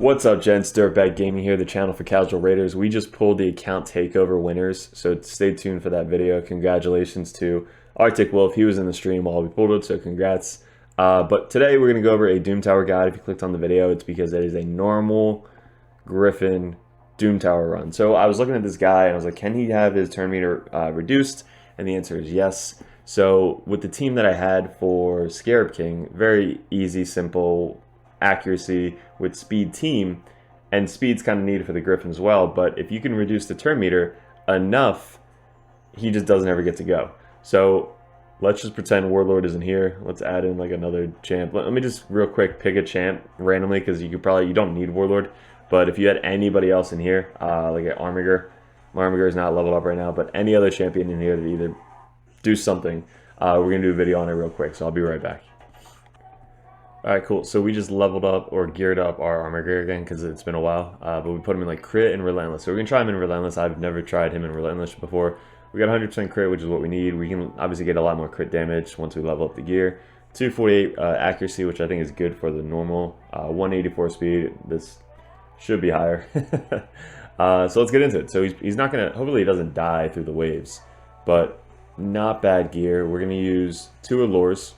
What's up, gents? Dirtbag Gaming here, the channel for casual raiders. We just pulled the account takeover winners, so stay tuned for that video. Congratulations to Arctic Wolf. He was in the stream while we pulled it, so congrats. But today we're going to go over a Doom Tower guide. If you clicked on the video, it's because it is a normal Griffin Doom Tower run. So I was looking at this guy and I was like, can he have his turn meter reduced? And the answer is yes. So with the team that I had for Scarab King, very easy, simple accuracy with speed team, and speed's kind of needed for the Griffin as well, but if you can reduce the turn meter enough, he just doesn't ever get to go. So let's just pretend Warlord isn't here. Let's add in like another champ. Let me just real quick pick a champ randomly, because you don't need Warlord, but if you had anybody else in here, like an Armiger, Armiger is not leveled up right now, but any other champion in here to either do something, we're gonna do a video on it real quick, so I'll be right back. Alright, cool. So we just leveled up or geared up our Armiger again because it's been a while. But we put him in like crit and relentless. So we're going to try him in relentless. I've never tried him in relentless before. We got 100% crit, which is what we need. We can obviously get a lot more crit damage once we level up the gear. 248 accuracy, which I think is good for the normal. 184 speed. This should be higher. So let's get into it. So he's not going to, hopefully he doesn't die through the waves. But not bad gear. We're going to use 2 allures.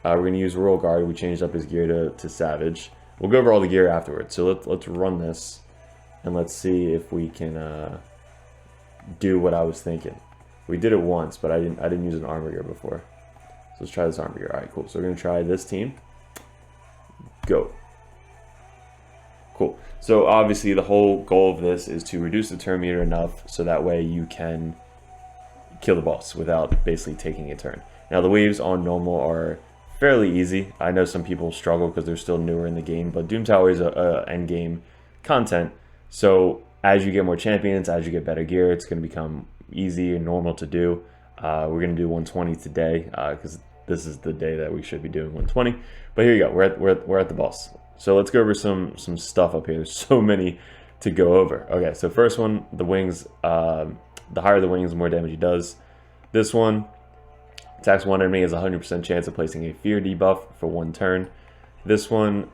We're going to use Royal Guard. We changed up his gear to Savage. We'll go over all the gear afterwards. So let's run this, and let's see if we can do what I was thinking. We did it once, but I didn't use an armor gear before. So let's try this armor gear. All right, cool. So we're going to try this team. Go. Cool. So obviously the whole goal of this is to reduce the turn meter enough so that way you can kill the boss without basically taking a turn. Now the waves on normal are fairly easy. I know some people struggle because they're still newer in the game, but Doom Tower is a end game content. So as you get more champions, as you get better gear, it's going to become easy and normal to do. We're going to do 120 today because this is the day that we should be doing 120. But here you go. We're at the boss. So let's go over some stuff up here. There's so many to go over. Okay, so first one, the wings. The higher the wings, the more damage he does. This one attacks one enemy has a 100% chance of placing a fear debuff for 1 turn. This one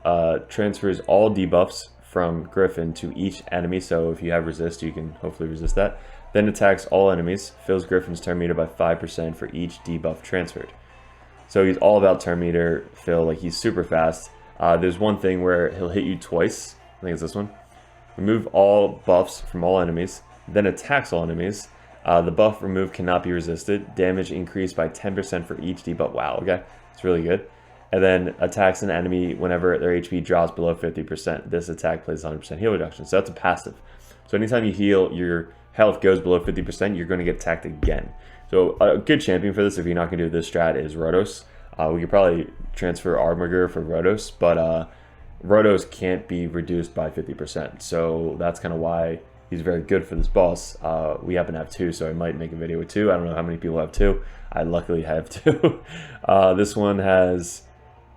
transfers all debuffs from Griffin to each enemy, so if you have resist, you can hopefully resist that. Then attacks all enemies, fills Griffin's turn meter by 5% for each debuff transferred. So he's all about turn meter fill, like he's super fast. There's one thing where he'll hit you twice, I think it's this one. Remove all buffs from all enemies, then attacks all enemies. The buff removed cannot be resisted. Damage increased by 10% for each debuff. Wow, okay. It's really good. And then attacks an enemy whenever their HP drops below 50%. This attack plays 100% heal reduction. So that's a passive. So anytime you heal, your health goes below 50%, you're going to get attacked again. So a good champion for this, if you're not going to do this strat, is Rotos. We could probably transfer Armiger for Rotos, but Rotos can't be reduced by 50%. So that's kind of why he's very good for this boss. We happen to have 2, so I might make a video with 2. I don't know how many people have 2. I luckily have 2. This one adds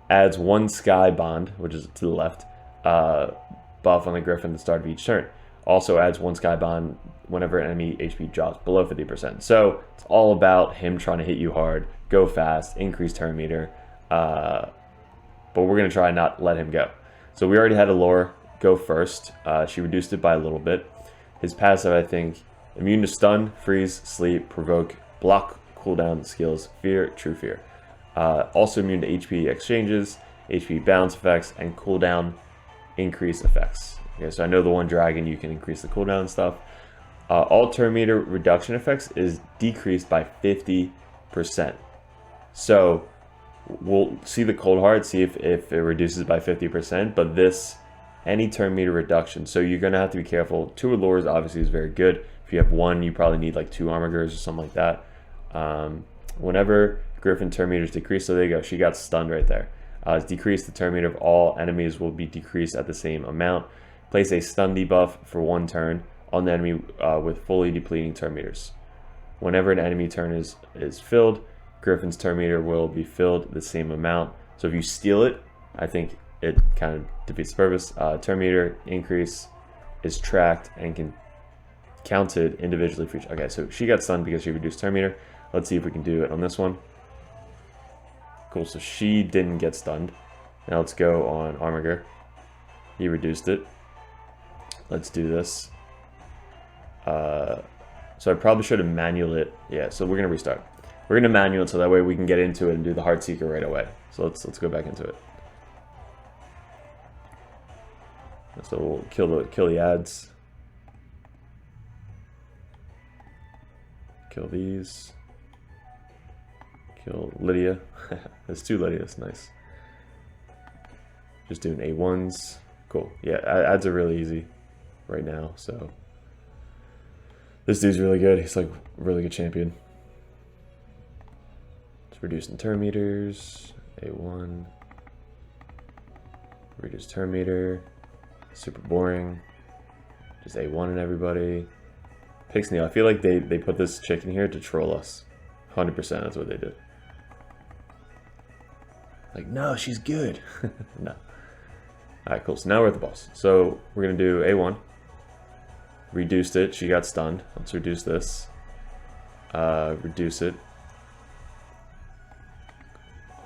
1 sky bond, which is to the left, buff on the Griffin at the start of each turn. Also adds 1 sky bond whenever enemy HP drops below 50%. So it's all about him trying to hit you hard, go fast, increase turn meter, but we're going to try not let him go. So we already had Allure go first. She reduced it by a little bit. His passive, I think, immune to stun, freeze, sleep, provoke, block, cooldown skills, fear, true fear. Also immune to HP exchanges, HP balance effects, and cooldown increase effects. Okay, so I know the one dragon you can increase the cooldown and stuff. All turn meter reduction effects is decreased by 50%. So we'll see the cold hard, see if it reduces by 50%, but this any turn meter reduction, so you're going to have to be careful. 2 allures obviously is very good. If you have 1, you probably need like 2 armigers or something like that. Whenever Griffin turn meters decrease, so there you go, she got stunned right there. It's decreased, the turn meter of all enemies will be decreased at the same amount. Place a stun debuff for 1 turn on the enemy with fully depleting turn meters. Whenever an enemy turn is filled, Griffin's turn meter will be filled the same amount. So if you steal it, I think it kind of defeats the purpose. Turn meter increase is tracked and can counted individually for each. Okay, so she got stunned because she reduced turn meter. Let's see if we can do it on this one. Cool, so she didn't get stunned. Now let's go on Armiger. He reduced it. let's do this. So I probably should have manual it. Yeah, so we're gonna restart. We're gonna manual it so that way we can get into it and do the Heartseeker right away. So let's go back into it. So we'll kill the ads. Kill these. Kill Lydia. There's 2 Lydias, nice. Just doing A1s. Cool. Yeah, ads are really easy right now, so this dude's really good. He's like a really good champion. Just reducing turn meters. A1. Reduce turn meter. Super boring. Just A1 and everybody. Pixney, I feel like they put this chick in here to troll us. 100% that's what they did. Like, no, she's good. No. Alright, cool. So now we're at the boss. So we're going to do A1. Reduced it. She got stunned. Let's reduce this. Reduce it.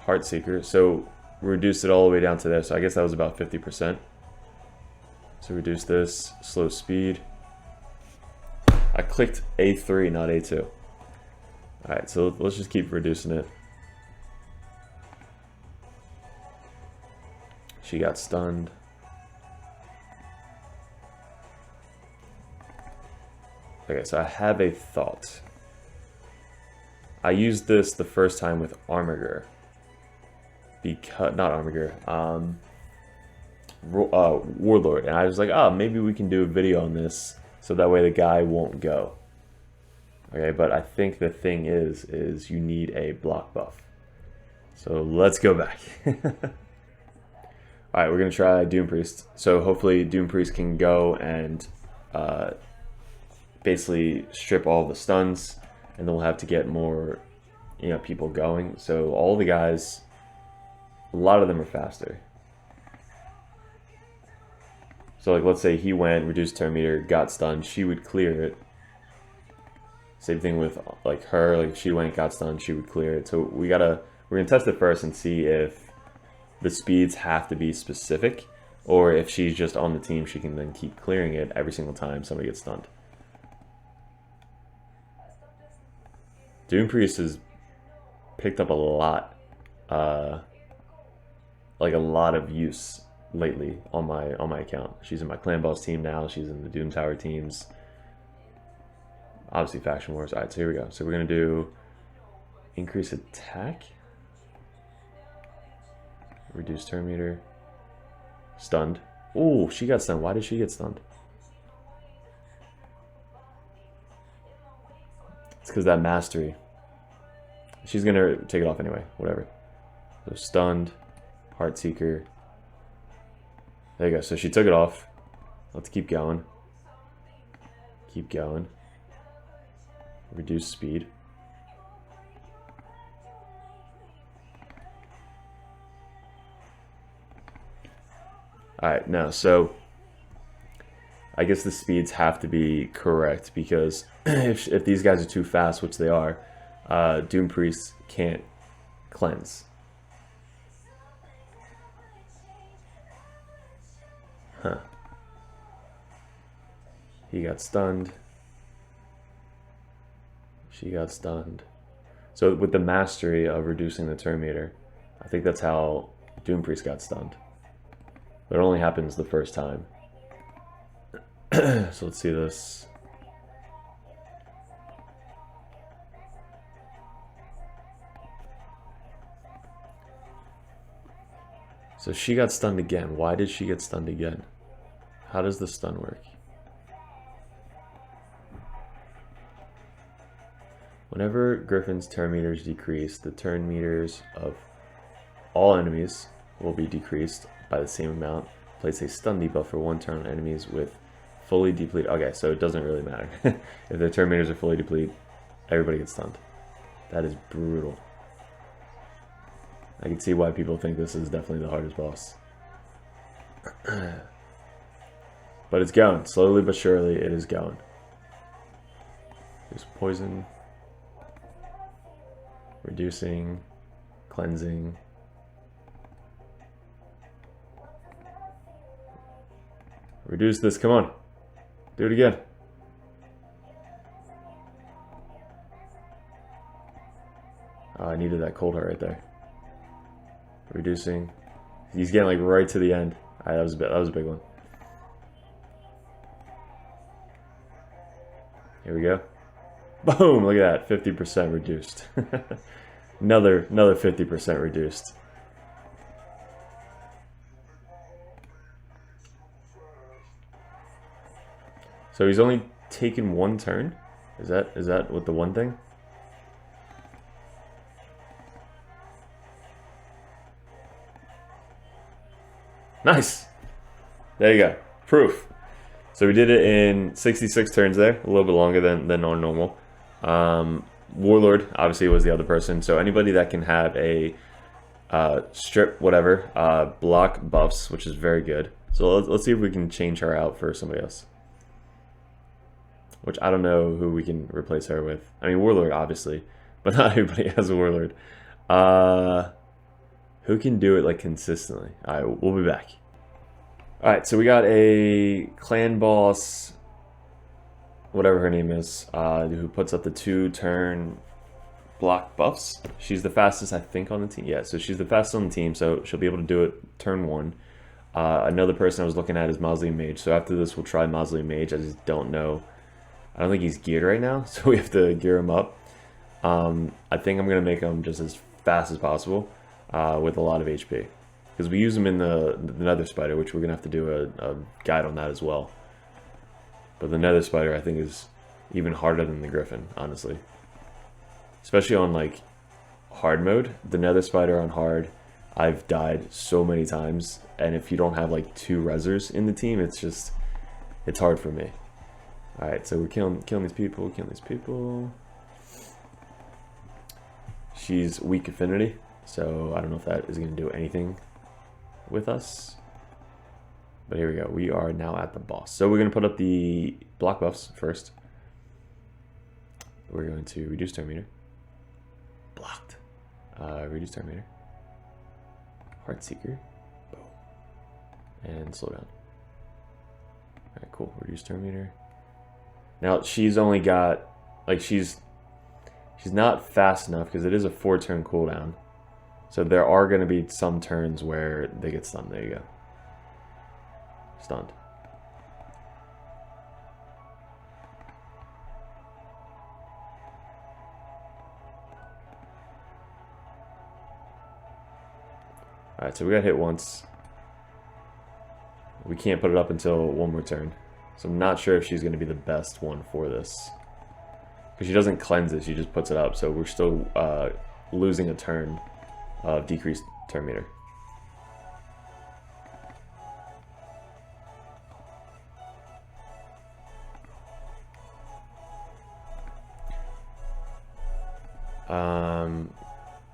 Heartseeker. So reduce it all the way down to there. So I guess that was about 50%. So reduce this. Slow speed. I clicked A3, not A2. Alright, so let's just keep reducing it. She got stunned. Okay, so I have a thought. I used this the first time with Armiger. Because, not Armiger, Warlord. And I was like, oh, maybe we can do a video on this so that way the guy won't go. Okay, but I think the thing is you need a block buff. So let's go back. Alright, we're going to try Doom Priest. So hopefully Doom Priest can go and basically strip all the stuns, and then we'll have to get more, you know, people going. So all the guys, a lot of them are faster. So like, let's say he went, reduced turn meter, got stunned, she would clear it. Same thing with like her, like if she went, got stunned, she would clear it. So we're gonna test it first and see if the speeds have to be specific, or if she's just on the team, she can then keep clearing it every single time somebody gets stunned. Doom Priest has picked up a lot, like a lot of use lately on my account. She's in my clan boss team now. She's in the Doom Tower teams. Obviously faction wars. All right, so here we go. So we're gonna do increase attack, reduce turn meter, stunned. Oh, she got stunned. Why did she get stunned? It's because that mastery. She's gonna take it off anyway. Whatever. So stunned, Heartseeker. There you go. So she took it off. Let's keep going. Keep going. Reduce speed. Alright, now, so I guess the speeds have to be correct, because if these guys are too fast, which they are, Doom Priest can't cleanse. Huh. He got stunned. She got stunned. So with the mastery of reducing the turn meter, I think that's how Doom Priest got stunned. But it only happens the first time. So let's see this. So she got stunned again. Why did she get stunned again? How does the stun work? Whenever Griffin's turn meters decrease, the turn meters of all enemies will be decreased by the same amount. Place a stun debuff for one turn on enemies with fully depleted. Okay, so it doesn't really matter. If their turn meters are fully depleted, everybody gets stunned. That is brutal. I can see why people think this is definitely the hardest boss. But it's going. Slowly but surely, it is going. There's poison. Reducing. Cleansing. Reduce this, come on. Do it again. Oh, I needed that cold heart right there. Reducing. He's getting like right to the end. Alright, that was a big one. Here we go. Boom! Look at that. 50% reduced. another 50% reduced. So he's only taken one turn? Is that what the one thing? Nice! There you go. Proof. So we did it in 66 turns there, a little bit longer than our normal. Warlord, obviously, was the other person. So anybody that can have a strip, whatever, block buffs, which is very good. So let's see if we can change her out for somebody else. Which I don't know who we can replace her with. I mean, Warlord, obviously. But not everybody has a Warlord. Who can do it, like, consistently? Alright, we'll be back. Alright, so we got a clan boss, whatever her name is, who puts up the 2-turn block buffs. She's the fastest, I think, on the team. Yeah, so she's the fastest on the team, so she'll be able to do it turn 1. Another person I was looking at is Mausoleum Mage. So after this, we'll try Mausoleum Mage. I just don't know. I don't think he's geared right now, so we have to gear him up. I think I'm going to make him just as fast as possible with a lot of HP. Because we use him in the Nether Spider, which we're going to have to do a guide on that as well. But the Nether Spider, I think, is even harder than the Griffin, honestly. Especially on, like, hard mode. The Nether Spider on hard, I've died so many times. And if you don't have, like, 2 rezzers in the team, it's hard for me. Alright, so we're killing these people, She's weak affinity, so I don't know if that is going to do anything with us. But here we go. We are now at the boss. So we're going to put up the block buffs first. We're going to reduce turn meter. Blocked. Reduce turn meter. Heart Seeker. Boom. And slow down. Alright, cool. Reduce turn meter. Now, she's only got, like, she's not fast enough because it is a 4-turn cooldown. So there are going to be some turns where they get stunned. There you go. Stunned. Alright, so we got hit once. We can't put it up until one more turn. So I'm not sure if she's going to be the best one for this. Because she doesn't cleanse it, she just puts it up. So we're still losing a turn of decreased turn meter.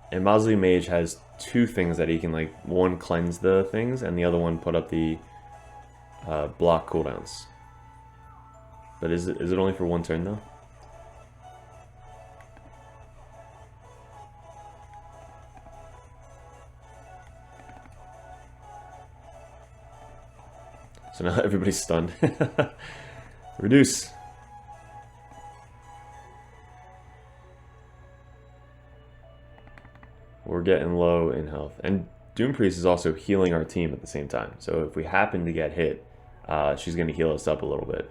And Mausoleum Mage has 2 things that he can, like, one cleanse the things and the other one put up the block cooldowns. But is it only for 1 turn though? So now everybody's stunned. Reduce. We're getting low in health. And Doom Priest is also healing our team at the same time. So if we happen to get hit, she's going to heal us up a little bit.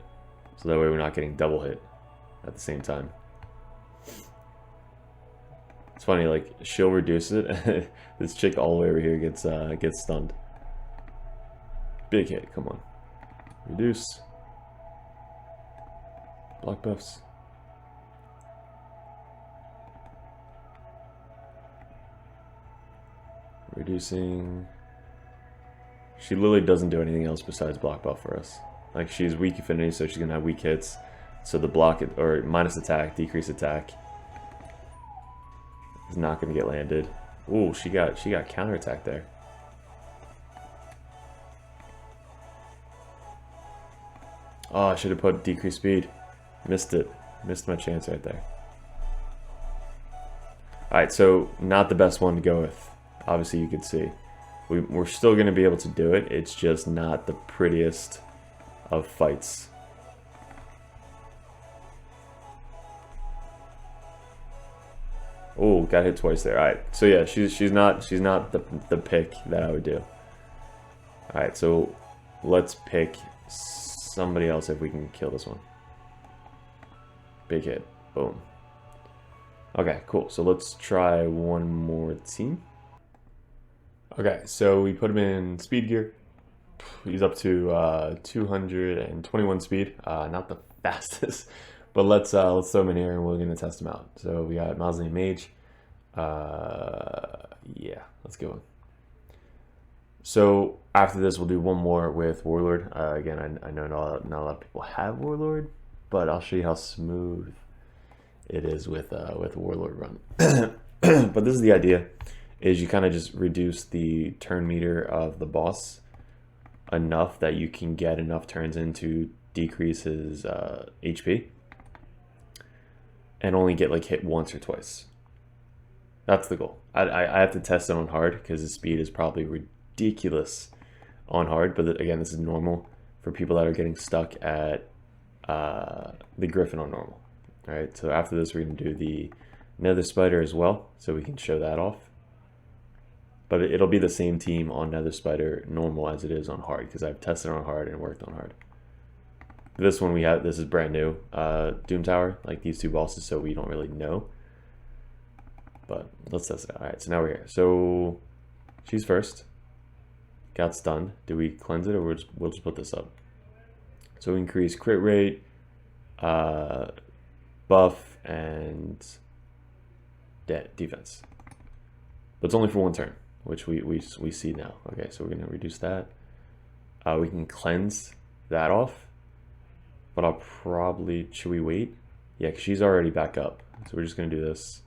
So that way we're not getting double hit at the same time. It's funny, like, she'll reduce it. This chick all the way over here gets stunned. Big hit, come on. Reduce. Block buffs. Reducing. She literally doesn't do anything else besides block buff for us. Like, she's weak affinity, so she's gonna have weak hits. So the block or minus attack, decrease attack is not gonna get landed. Ooh, she got counterattack there. Oh, I should have put decreased speed. Missed it. Missed my chance right there. Alright, so not the best one to go with. Obviously, you can see. We're still going to be able to do it. It's just not the prettiest of fights. Oh, got hit twice there. All right. So yeah, she's not the pick that I would do. All right. So let's pick somebody else if we can kill this one. Big hit. Boom. Okay, cool. So let's try one more team. Okay, so we put him in speed gear. He's up to 221 speed. Not the fastest, but let's throw him in here and we're gonna test him out. So we got Mausoleum Mage. Yeah, let's go. So after this, we'll do one more with Warlord. Again, I know not a lot of people have Warlord, but I'll show you how smooth it is with Warlord run. But this is the idea: is you kind of just reduce the turn meter of the boss enough that you can get enough turns in to decrease his HP, and only get like hit once or twice. That's the goal. I have to test it on hard because his speed is probably ridiculous on hard, but again, this is normal for people that are getting stuck at the Griffin on normal. All right, so after this, we're going to do the Nether Spider as well, so we can show that off. But it'll be the same team on Nether Spider normal as it is on hard, because I've tested on hard and worked on hard. This one this is brand new, Doom Tower, like these two bosses, so we don't really know. But let's test it out. All right, so now we're here. So she's first. Got stunned. Do we cleanse it, or we'll just put this up? So increase crit rate, buff, and defense. But it's only for one turn, which we see now. Okay, so we're gonna reduce that. We can cleanse that off, but I'll probably, should we wait? Yeah, because she's already back up. So we're just gonna do this.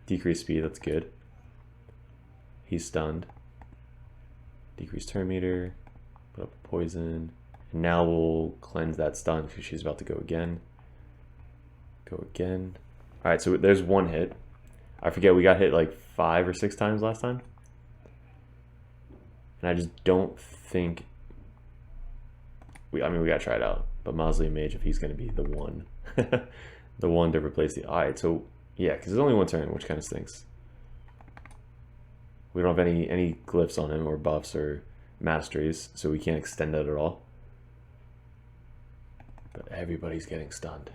Decrease speed, that's good. He's stunned. Decrease turn meter, put up poison. And now we'll cleanse that stun because she's about to go again. Go again. All right, so there's one hit. I forget, we got hit like 5 or 6 times last time. And I just don't think, I mean, we gotta try it out. But Mausoleum Mage, if he's gonna be the one, the one to replace the, all right, so yeah, because there's only one turn, which kind of stinks. We don't have any glyphs on him or buffs or masteries, so we can't extend that at all. But everybody's getting stunned.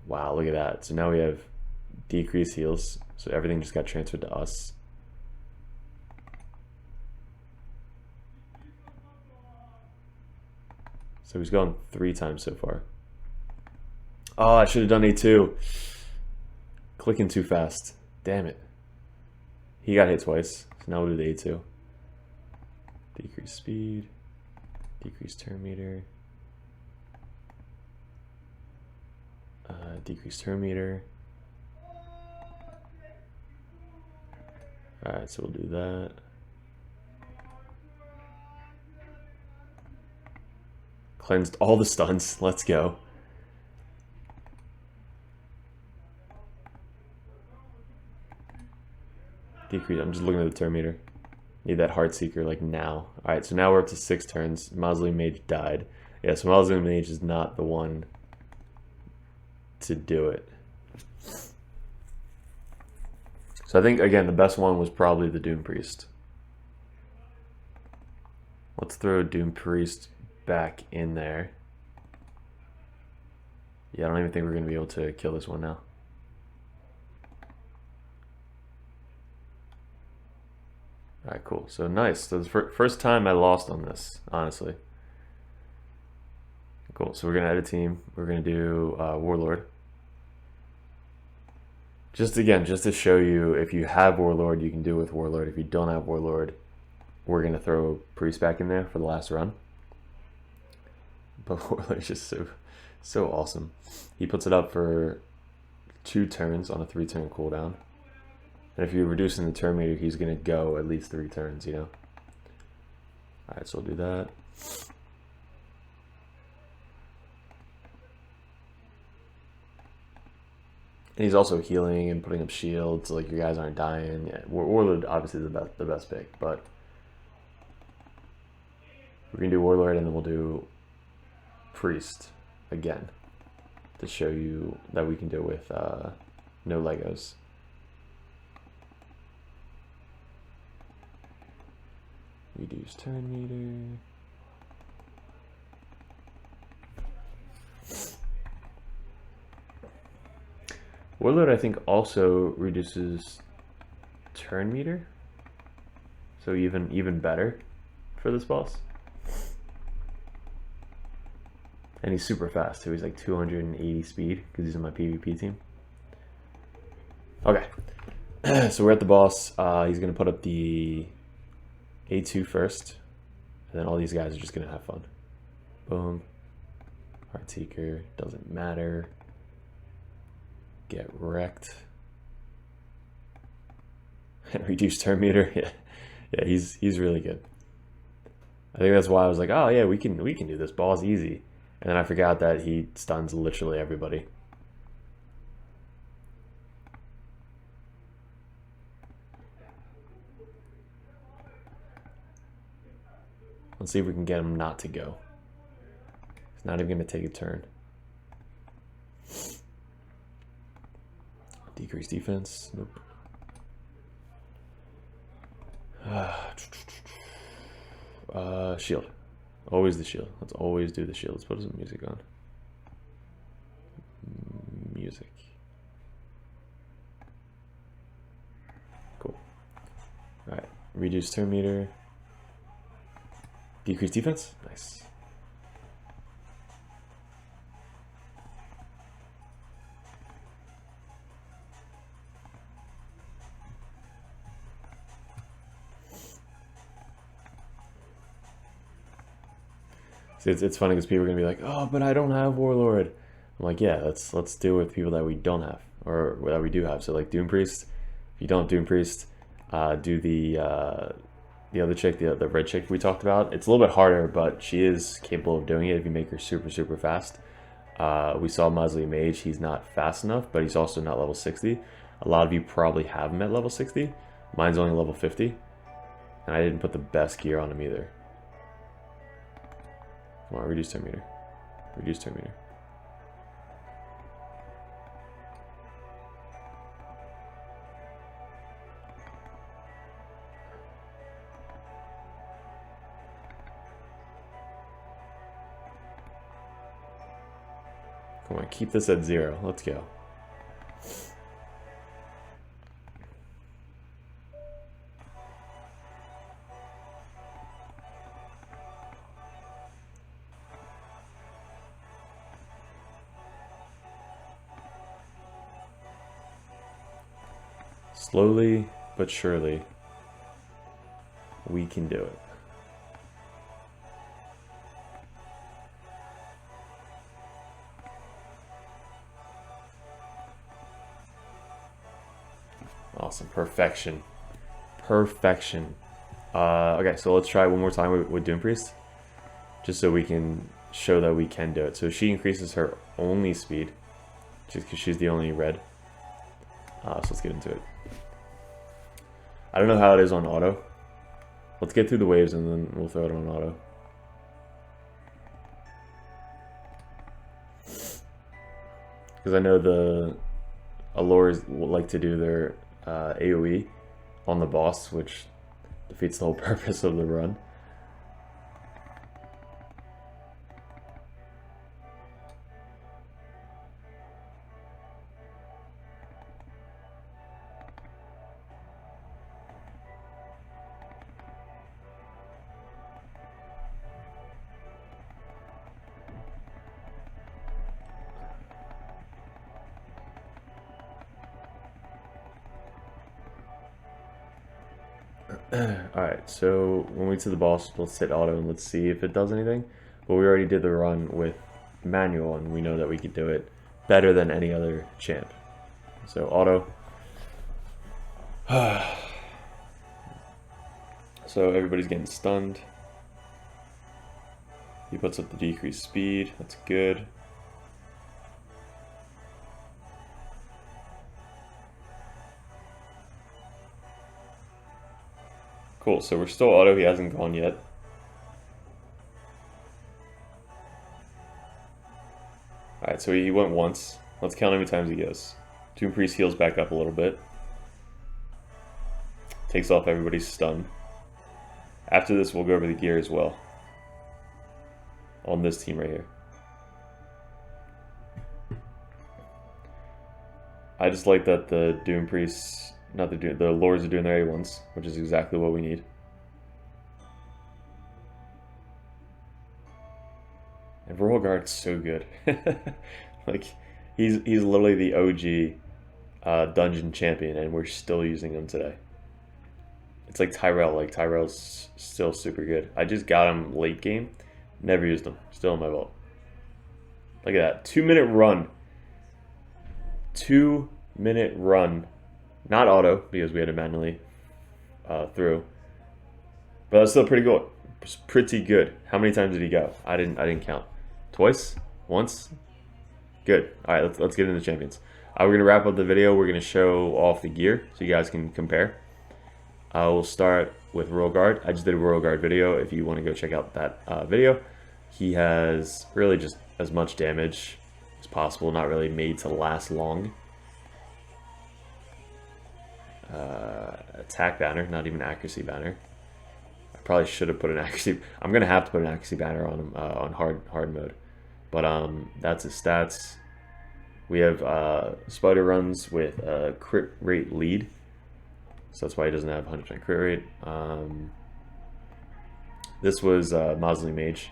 Wow, look at that. So now we have decreased heals, so everything just got transferred to us. So he's gone 3 times so far. Oh, I should have done A2. Clicking too fast. Damn it. He got hit twice. So now we'll do the A2. Decrease speed. Decrease turn meter. Decrease turn meter. Alright, so we'll do that. Cleansed all the stuns. Let's go. Decrease. I'm just looking at the turn meter. Need that Heart Seeker like now. Alright, so now we're up to 6 turns. Mausoleum Mage died. Yeah, so Mausoleum Mage is not the one to do it. So I think, again, the best one was probably the Doom Priest. Let's throw Doom Priest back in there. Yeah, I don't even think we're going to be able to kill this one now. Alright, cool. So nice. So the first time I lost on this, honestly. Cool. So we're going to add a team. We're going to do Warlord. Just to show you, if you have Warlord, you can do it with Warlord. If you don't have Warlord, we're going to throw Priest back in there for the last run. But Warlord is just so awesome. He puts it up for 2 turns on a 3-turn cooldown. And if you're reducing the turn meter, he's going to go at least 3 turns, you know? Alright, so we'll do that. And he's also healing and putting up shields, so like your guys aren't dying. Yeah, Warlord obviously the best pick, but we're gonna do Warlord and then we'll do Priest again to show you that we can do it with no Legos. Reduce turn meter. Warlord, I think, also reduces turn meter, so even better for this boss. And he's super fast too. He's like 280 speed because he's in my PvP team. Okay, so we're at the boss. He's gonna put up the A2 first, and then all these guys are just gonna have fun. Boom. Heart Seeker, doesn't matter. Get wrecked. Reduce turn meter. Yeah, he's really good. I think that's why I was like, oh yeah, we can do this. Boss easy. And then I forgot that he stuns literally everybody. Let's see if we can get him not to go. He's not even going to take a turn. Decrease defense. Nope. Shield. Always the shield. Let's always do the shield. Let's put some music on. Music. Cool. Alright. Reduce turn meter. Decrease defense. Nice. It's funny because people are gonna be like, "Oh, but I don't have Warlord." I'm like, "Yeah, let's deal with people that we don't have or that we do have." So like Doom Priest. If you don't Doom Priest, do the other chick, the red chick we talked about. It's a little bit harder, but she is capable of doing it if you make her super fast. We saw Mausoleum Mage. He's not fast enough, but he's also not level 60. A lot of you probably have him at level 60. Mine's only level 50, and I didn't put the best gear on him either. Come on, reduce turn meter. Reduce turn meter. Come on, keep this at 0. Let's go. Slowly but surely, we can do it. Awesome, perfection. Perfection. Okay, so let's try one more time with Doom Priest, just so we can show that we can do it. So she increases her only speed, just because she's the only red. So let's get into it. I don't know how it is on auto. Let's get through the waves and then we'll throw it on auto. Because I know the Allures like to do their AoE on the boss, which defeats the whole purpose of the run. Alright, so when we get to the boss, let's hit auto and let's see if it does anything. But we already did the run with manual and we know that we could do it better than any other champ. So auto. So everybody's getting stunned. He puts up the decreased speed, that's good. Cool, so we're still auto, he hasn't gone yet. Alright, so he went once. Let's count how many times he goes. Doom Priest heals back up a little bit. Takes off everybody's stun. After this, we'll go over the gear as well. On this team right here. I just like that the Doom Priests, not the Doom, the Lords are doing their A1s, which is exactly what we need. And Royal Guard's so good. Like, he's literally the OG dungeon champion, and we're still using him today. It's like Tyrell. Like, Tyrell's still super good. I just got him late game. Never used him. Still in my vault. Look at that. 2-minute run. 2-minute run. Not auto, because we had to manually through. But that's still pretty good. It's pretty good. How many times did he go? I didn't count. Twice? Once? Good. All right, let's get into the champions. We're gonna wrap up the video. We're gonna show off the gear so you guys can compare. We'll start with Royal Guard. I just did a Royal Guard video. If you want to go check out that video, he has really just as much damage as possible. Not really made to last long. Attack banner, not even accuracy banner. I probably should have put an accuracy. I'm gonna have to put an accuracy banner on him on hard mode. But that's his stats. We have spider runs with a crit rate lead, so that's why he doesn't have 100% crit rate. This was Mausoleum Mage,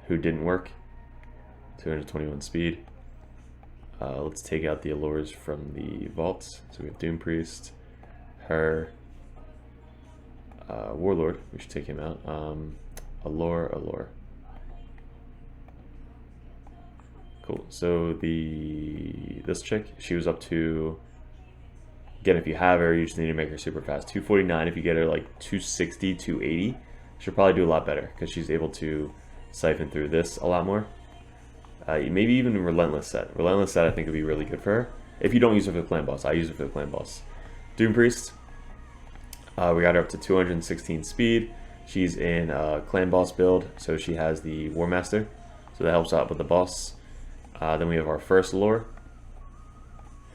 who didn't work. 221 speed. Let's take out the allures from the vaults. So we have Doom Priest, her, Warlord. We should take him out. Allure. Cool. So this chick, she was up to, again, if you have her, you just need to make her super fast. 249. If you get her like 260, 280, she'll probably do a lot better because she's able to siphon through this a lot more. Maybe even Relentless set. Relentless set I think would be really good for her. If you don't use her for the clan boss, I use her for the clan boss. Doom Priest, we got her up to 216 speed. She's in clan boss build, so she has the War Master, so that helps out with the boss. Then we have our first lore,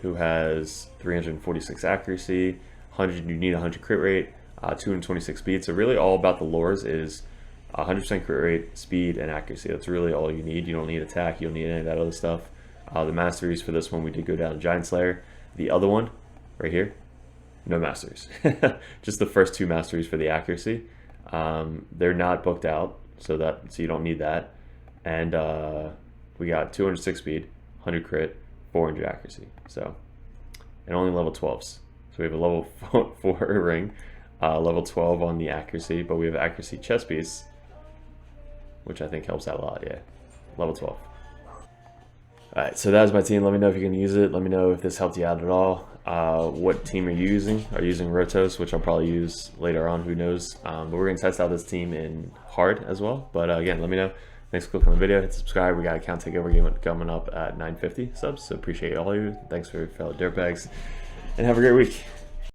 who has 346 accuracy, you need 100 crit rate, 226 speed. So really all about the lores is 100% crit rate, speed, and accuracy. That's really all you need. You don't need attack, you don't need any of that other stuff. The masteries for this one, we did go down to Giant Slayer. The other one, right here, no masteries. Just the first 2 masteries for the accuracy. They're not booked out, so you don't need that. And we got 206 speed, 100 crit, 400 accuracy. So, and only level 12s. So we have a level 4 ring, level 12 on the accuracy, but we have accuracy chest piece, which I think helps out a lot. Yeah, level 12. Alright, so that was my team. Let me know if you can use it. Let me know if this helped you out at all. What team are you using? Are you using Rotos, which I'll probably use later on, who knows. But we're going to test out this team in hard as well. But again, let me know. Thanks for clicking on the video. Hit subscribe. We got a account takeover coming up at 950 subs. So appreciate all of you. Thanks for fellow dirtbags. And have a great week.